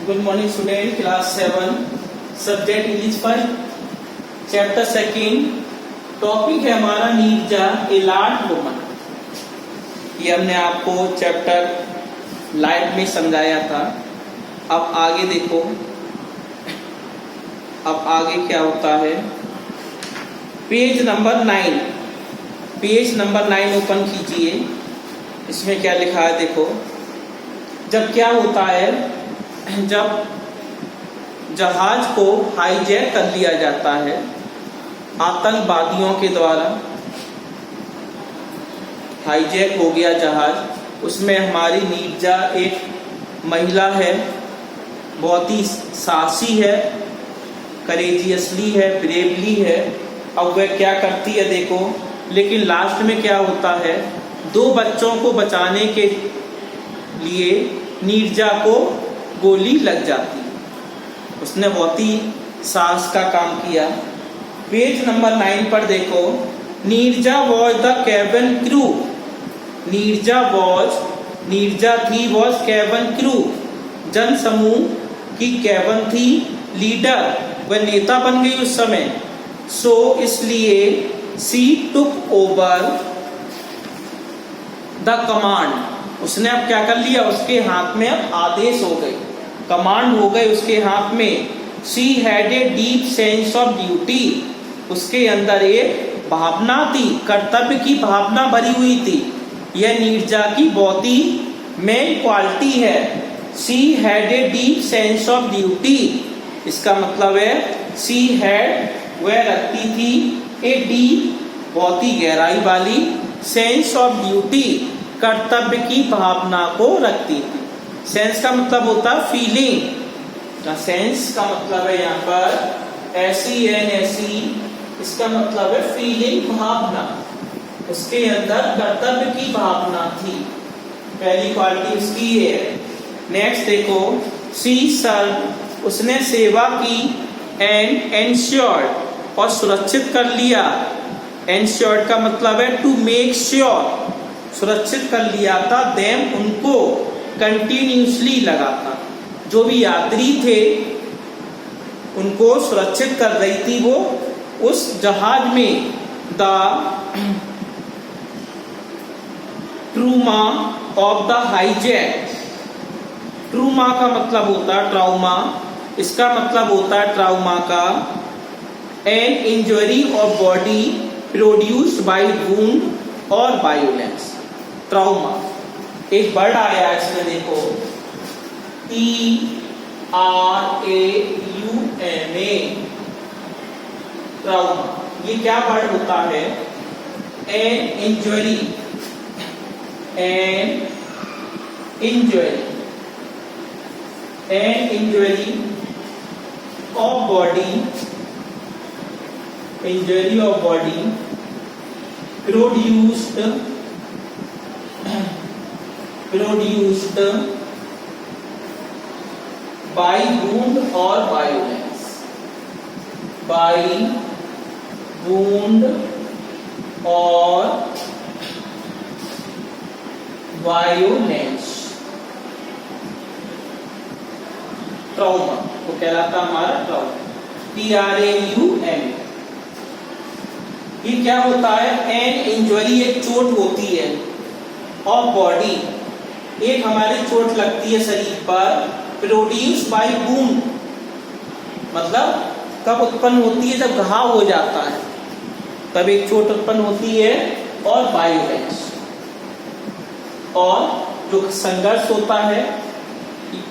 Good morning student, class 7, subject English 5, chapter 2। Topic है हमारा Neerja a large woman. ये हमने आपको चैप्टर लाइट में समझाया था। अब आगे देखो, अब आगे क्या होता है। Page number 9, page number 9 open कीजिए। इसमें क्या लिखा है देखो। जब क्या होता है, जब जहाज को हाईजैक कर लिया जाता है आतंकवादियों के द्वारा, हाईजैक हो गया जहाज। उसमें हमारी नीरजा एक महिला है, बहुत ही साहसी है, करेजियसली है, ब्रेवली है। अब वह क्या करती है देखो। लेकिन लास्ट में क्या होता है, 2 बच्चों को बचाने के लिए नीरजा को गोली लग जाती है। उसने बहुत ही साहस का काम किया। पेज नंबर 9 पर देखो। Neerja was the cabin crew. Neerja थी वॉज कैबिन क्रू, जन समूह की कैबिन थी। लीडर, वह नेता बन गई उस समय। सो इसलिए सी टुक ओवर द कमांड। उसने अब क्या कर लिया, उसके हाथ में अब आदेश हो गए, कमांड हो गए उसके हाथ में। She had a deep sense of duty. उसके अंदर एक भावना थी, कर्तव्य की भावना भरी हुई थी। यह नीरजा की बहुत ही मेन क्वालिटी है। She had a deep sense of duty. इसका मतलब है शी हैड, वह रखती थी, ए डीप, बहुत ही गहराई वाली, सेंस ऑफ ड्यूटी, कर्तव्य की भावना को रखती थी। सेंस का मतलब होता है फीलिंग। सेंस का मतलब है यहाँ पर SENSE, इसका मतलब है फीलिंग, भावना। उसके अंदर कर्तव्य की भावना थी, पहली क्वालिटी उसकी है। नेक्स्ट देखो, शी सर्व, उसने सेवा की। एंड एंश्योर्ड, और सुरक्षित कर लिया। एंश्योर्ड का मतलब है टू मेक श्योर, सुरक्षित कर लिया था। देम, उनको, कंटिन्यूसली लगा था। जो भी यात्री थे उनको सुरक्षित कर रही थी वो उस जहाज में। The trauma of the hijack. Trauma का मतलब होता है ट्राउमा, इसका मतलब होता है ट्राउमा का। An injury of body produced by wound और वायोलेंस। ट्राउमा, एक वर्ड आया इसमें देखो, TRAUMA, ट्राउमा। ये क्या वर्ड होता है, an injury, an injury of body, injury of body produced by wound or violence, by wound or violence। ट्राउमा वो कहलाता हमारा ट्राउमा, TRAUMA। ये क्या होता है, एन इंजरी, एक चोट होती है, और बॉडी, एक हमारी चोट लगती है शरीर पर। प्रोड्यूस बाय वुंड, मतलब कब उत्पन्न होती है, जब घाव हो जाता है तब एक चोट उत्पन्न होती है। और वायोलेंस, और जो संघर्ष होता है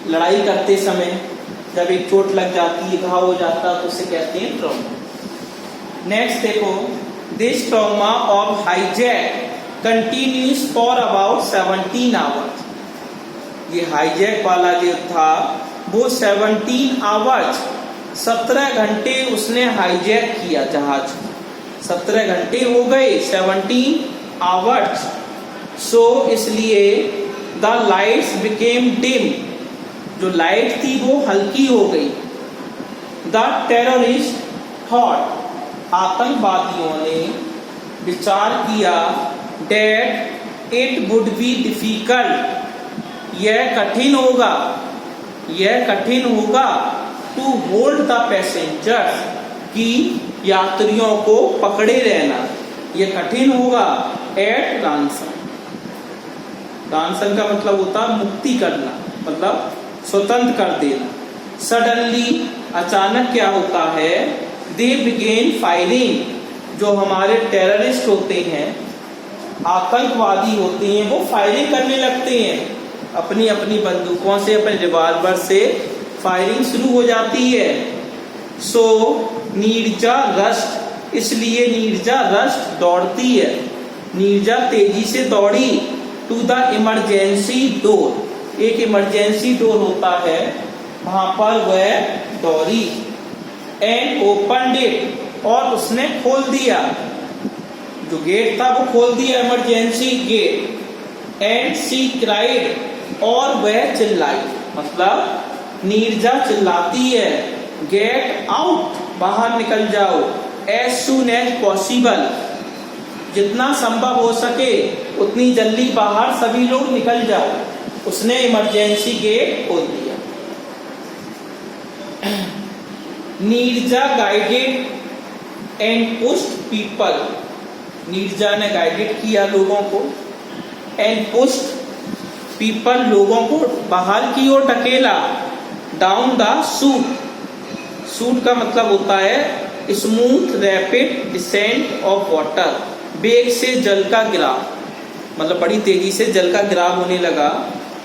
लड़ाई करते समय, जब एक चोट लग जाती है, घाव हो जाता है, तो उसे कहते हैं ट्रॉमा। नेक्स्ट देखो, this trauma of hijack continuous for about 17 hours. ये हाईजैक वाला जो था वो 17 आवर्स, 17 घंटे उसने हाईजैक किया जहाज। 17 घंटे हो गए, 17 आवर्स। सो इसलिए द लाइट्स बिकेम डिम, जो लाइट थी वो हल्की हो गई। द टेररिस्ट थॉट, आतंकवादियों ने विचार किया, that it would be difficult, यह कठिन होगा। यह कठिन होगा टू होल्ड द पैसेंजर्स, कि यात्रियों को पकड़े रहना, यह कठिन होगा एट रैंसम। रैंसम का मतलब होता है मुक्ति करना, मतलब स्वतंत्र कर देना। सडनली अचानक क्या होता है, दे बिगेन फायरिंग, जो हमारे टेररिस्ट होते हैं, आतंकवादी होते हैं, वो फायरिंग करने लगते हैं अपनी अपनी बंदूकों से, अपने रिवॉल्वर से फायरिंग शुरू हो जाती है। सो नीरजा रश्ड, इसलिए नीरजा रश्ड दौड़ती है, नीरजा तेजी से दौड़ी टू द इमरजेंसी डोर, एक इमरजेंसी डोर होता है वहां पर वह दौड़ी। एंड ओपन इट, और उसने खोल दिया, जो गेट था वो खोल दिया, emergency gate. And she cried, और वह चिल्लाई, मतलब नीरजा चिल्लाती है, गेट आउट, बाहर निकल जाओ, एज सून एज पॉसिबल, जितना संभव हो सके उतनी जल्दी बाहर सभी लोग निकल जाओ। उसने इमरजेंसी गेट खोल दिया। Neerja guided and pushed people, Neerja ने गाइडेड किया लोगों को, एंड पुश्ड पीपल, लोगों को बाहर की ओर ढकेला, डाउन द सूट, सूट का मतलब होता है smooth rapid descent of water, बेग से जल का गिराव, मतलब बड़ी तेजी से जल का गिराव होने लगा।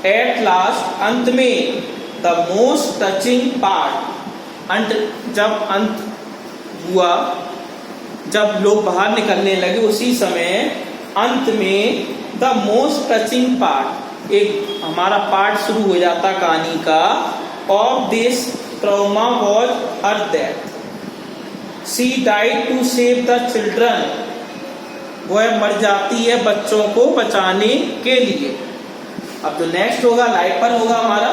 एट लास्ट, अंत में, द मोस्ट टचिंग पार्ट, अंत, जब अंत हुआ, जब लोग बाहर निकलने लगे उसी समय अंत में द मोस्ट टचिंग पार्ट, एक हमारा पार्ट शुरू हो जाता कहानी का, of this trauma was her death, she died to save the children, वह मर जाती है बच्चों को बचाने के लिए। अब जो नेक्स्ट होगा लाइफ पर होगा हमारा।